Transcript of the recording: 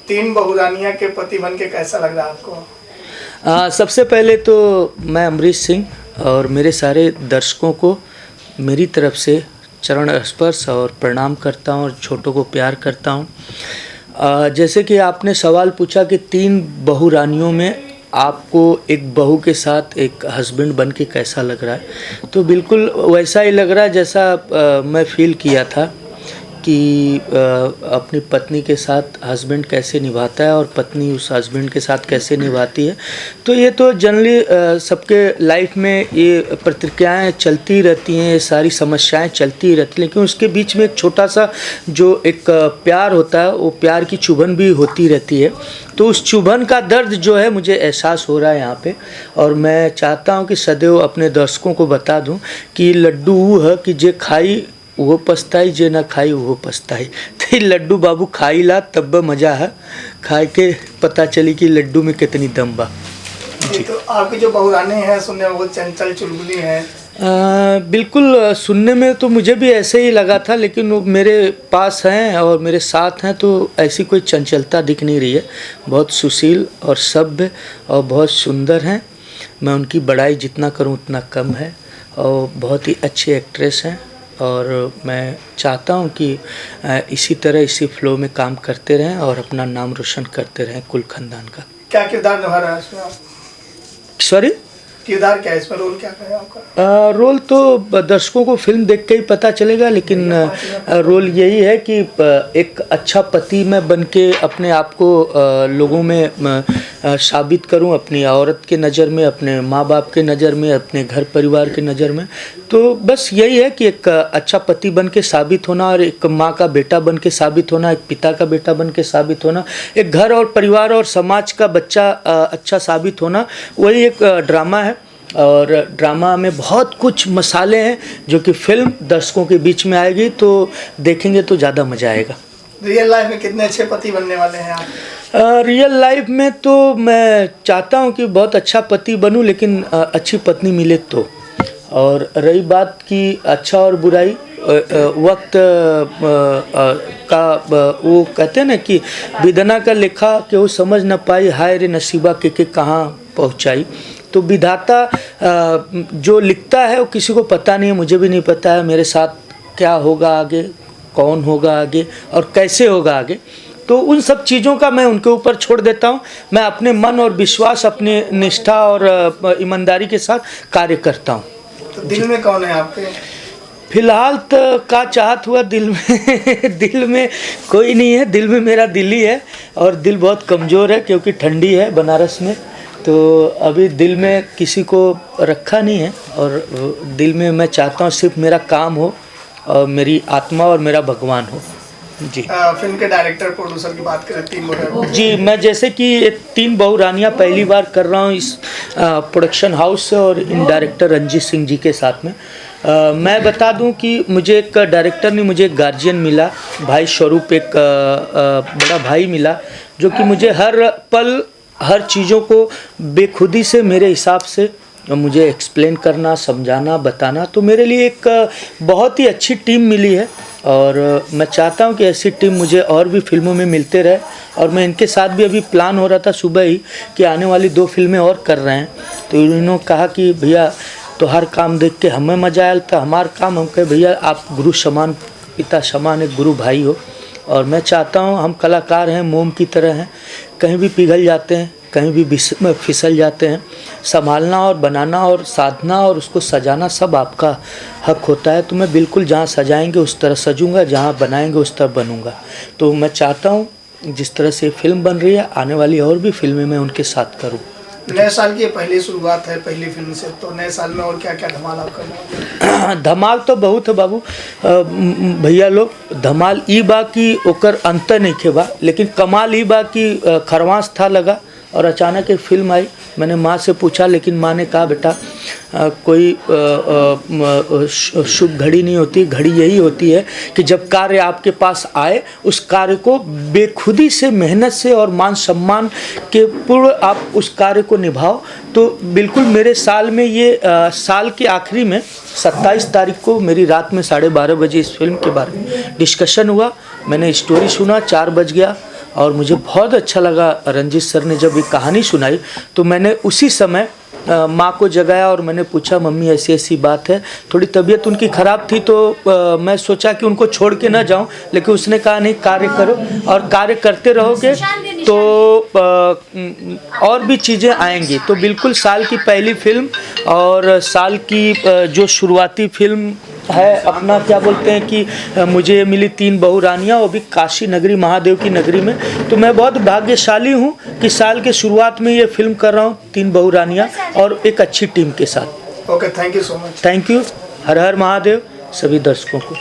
तीन बहुरानिया के पति बन के कैसा लग रहा है आपको? सबसे पहले तो मैं अमरीश सिंह और मेरे सारे दर्शकों को मेरी तरफ से चरण स्पर्श और प्रणाम करता हूँ और छोटों को प्यार करता हूँ। जैसे कि आपने सवाल पूछा कि तीन बहुरानियों में आपको एक बहू के साथ एक हस्बैंड बन के कैसा लग रहा है, तो बिल्कुल वैसा ही लग रहा है जैसा मैं फील किया था कि अपनी पत्नी के साथ हस्बैंड कैसे निभाता है और पत्नी उस हस्बैंड के साथ कैसे निभाती है। तो ये तो जनरली सबके लाइफ में ये प्रतिक्रियाएं चलती रहती हैं, ये सारी समस्याएं चलती रहती हैं, लेकिन उसके बीच में एक छोटा सा जो एक प्यार होता है वो प्यार की चुभन भी होती रहती है। तो उस चुभन का दर्द जो है मुझे एहसास हो रहा है यहाँ पे, और मैं चाहता हूँ कि सदैव अपने दर्शकों को बता दूँ कि लड्डू वो है कि जे खाई वो पछताई, जे ना खाई वो पछताई। तो ये लड्डू बाबू खाई ला तब मज़ा है, खाए के पता चली कि लड्डू में कितनी दम बा। जी, तो आपकी जो बहुरानी हैं सुनने में बहुत चंचल चुलबुली हैं। बिल्कुल सुनने में तो मुझे भी ऐसे ही लगा था, लेकिन वो मेरे पास हैं और मेरे साथ हैं तो ऐसी कोई चंचलता दिख नहीं रही है। बहुत सुशील और सभ्य और बहुत सुंदर हैं। मैं उनकी बड़ाई जितना करूं उतना कम है, और बहुत ही अच्छे एक्ट्रेस हैं और मैं चाहता हूं कि इसी तरह इसी फ्लो में काम करते रहें और अपना नाम रोशन करते रहें कुल खानदान का। क्या किरदार निभा रहा है इसमें आप? सॉरी, किरदार क्या है इसमें, रोल क्या है आपका? रोल तो दर्शकों को फिल्म देख के ही पता चलेगा, लेकिन रोल यही है कि एक अच्छा पति मैं बन के अपने आप को लोगों में साबित करूं, अपनी औरत के नज़र में, अपने माँ बाप के नज़र में, अपने घर परिवार के नज़र में। तो बस यही है कि एक अच्छा पति बन के साबित होना और एक माँ का बेटा बन के साबित होना, एक पिता का बेटा बन के साबित होना, एक घर और परिवार और समाज का बच्चा अच्छा साबित होना, वही एक ड्रामा है। और ड्रामा में बहुत कुछ मसाले हैं जो कि फिल्म दर्शकों के बीच में आएगी, तो देखेंगे तो ज़्यादा मज़ा आएगा। रियल लाइफ में कितने अच्छे पति बनने वाले हैं आप? रियल लाइफ में तो मैं चाहता हूं कि बहुत अच्छा पति बनूं, लेकिन अच्छी पत्नी मिले तो। और रही बात की अच्छा और बुराई, वक्त का वो कहते हैं ना कि विधना का लिखा कि वो समझ न पाई, हाय रे नसीबा के कहाँ पहुँचाई। तो विधाता जो लिखता है वो किसी को पता नहीं है, मुझे भी नहीं पता है मेरे साथ क्या होगा आगे, कौन होगा आगे और कैसे होगा आगे। तो उन सब चीज़ों का मैं उनके ऊपर छोड़ देता हूँ। मैं अपने मन और विश्वास, अपनी निष्ठा और ईमानदारी के साथ कार्य करता हूँ। तो दिल में कौन है आपके? फिलहाल तो का चाहत हुआ दिल में दिल में कोई नहीं है, दिल में मेरा दिल ही है, और दिल बहुत कमज़ोर है क्योंकि ठंडी है बनारस में, तो अभी दिल में किसी को रखा नहीं है। और दिल में मैं चाहता हूँ सिर्फ मेरा काम हो और मेरी आत्मा और मेरा भगवान हो। जी। फिल्म के डायरेक्टर प्रोड्यूसर की बात करें, तीन बहुरानियां। जी, मैं जैसे कि तीन बहुरानियां पहली बार कर रहा हूँ इस प्रोडक्शन हाउस से और इन डायरेक्टर रंजीत सिंह जी के साथ में। मैं बता दूं कि मुझे एक डायरेक्टर ने, मुझे एक गार्जियन मिला, भाई स्वरूप, एक बड़ा भाई मिला, जो कि मुझे हर पल हर चीज़ों को बेखुदी से मेरे हिसाब से मुझे एक्सप्लेन करना, समझाना, बताना। तो मेरे लिए एक बहुत ही अच्छी टीम मिली है और मैं चाहता हूं कि ऐसी टीम मुझे और भी फिल्मों में मिलते रहे। और मैं इनके साथ भी अभी प्लान हो रहा था सुबह ही कि आने वाली 2 फिल्में और कर रहे हैं। तो इन्होंने कहा कि भैया तो हर काम देख के हमें मजा आया, तो हमारा काम, हम कहे भैया आप गुरु समान, पिता समान, एक गुरु भाई हो। और मैं चाहता हूँ, हम कलाकार हैं, मोम की तरह हैं, कहीं भी पिघल जाते हैं, कहीं भी फिसल जाते हैं। संभालना और बनाना और साधना और उसको सजाना सब आपका हक होता है। तो मैं बिल्कुल जहाँ सजाएंगे उस तरह सजूंगा, जहाँ बनाएंगे उस तरह बनूंगा। तो मैं चाहता हूँ जिस तरह से फिल्म बन रही है, आने वाली और भी फिल्में मैं उनके साथ करूँ। नए साल की पहली शुरुआत है पहली फिल्म से, तो नए साल में और क्या क्या धमाल आप करना? धमाल तो बहुत है बाबू, भैया लोग। धमाल ई बा कि ओकर अंतर नहीं खे बा, लेकिन कमाल ई बा कि खरवास था लगा और अचानक एक फिल्म आई। मैंने माँ से पूछा, लेकिन माँ ने कहा बेटा कोई शुभ घड़ी नहीं होती, घड़ी यही होती है कि जब कार्य आपके पास आए उस कार्य को बेखुदी से, मेहनत से और मान सम्मान के पूर्ण आप उस कार्य को निभाओ। तो बिल्कुल मेरे साल में ये साल के आखिरी में 27 तारीख को मेरी रात में 12:30 बजे इस फिल्म के बारे में डिस्कशन हुआ। मैंने स्टोरी सुना, 4 बज गया और मुझे बहुत अच्छा लगा। रंजीत सर ने जब ये कहानी सुनाई तो मैंने उसी समय माँ को जगाया और मैंने पूछा, मम्मी ऐसी ऐसी बात है। थोड़ी तबीयत उनकी ख़राब थी तो मैं सोचा कि उनको छोड़ के ना जाऊं, लेकिन उसने कहा नहीं, कार्य करो और कार्य करते रहोगे तो और भी चीज़ें आएंगी। तो बिल्कुल साल की पहली फिल्म और साल की जो शुरुआती फिल्म है अपना, क्या बोलते हैं कि मुझे मिली 3 बहू रानियाँ, वो भी काशी नगरी, महादेव की नगरी में। तो मैं बहुत भाग्यशाली हूँ कि साल के शुरुआत में ये फिल्म कर रहा हूँ, 3 बहू रानियाँ, और एक अच्छी टीम के साथ। Okay, thank you so much. Thank you. हर हर महादेव सभी दर्शकों को।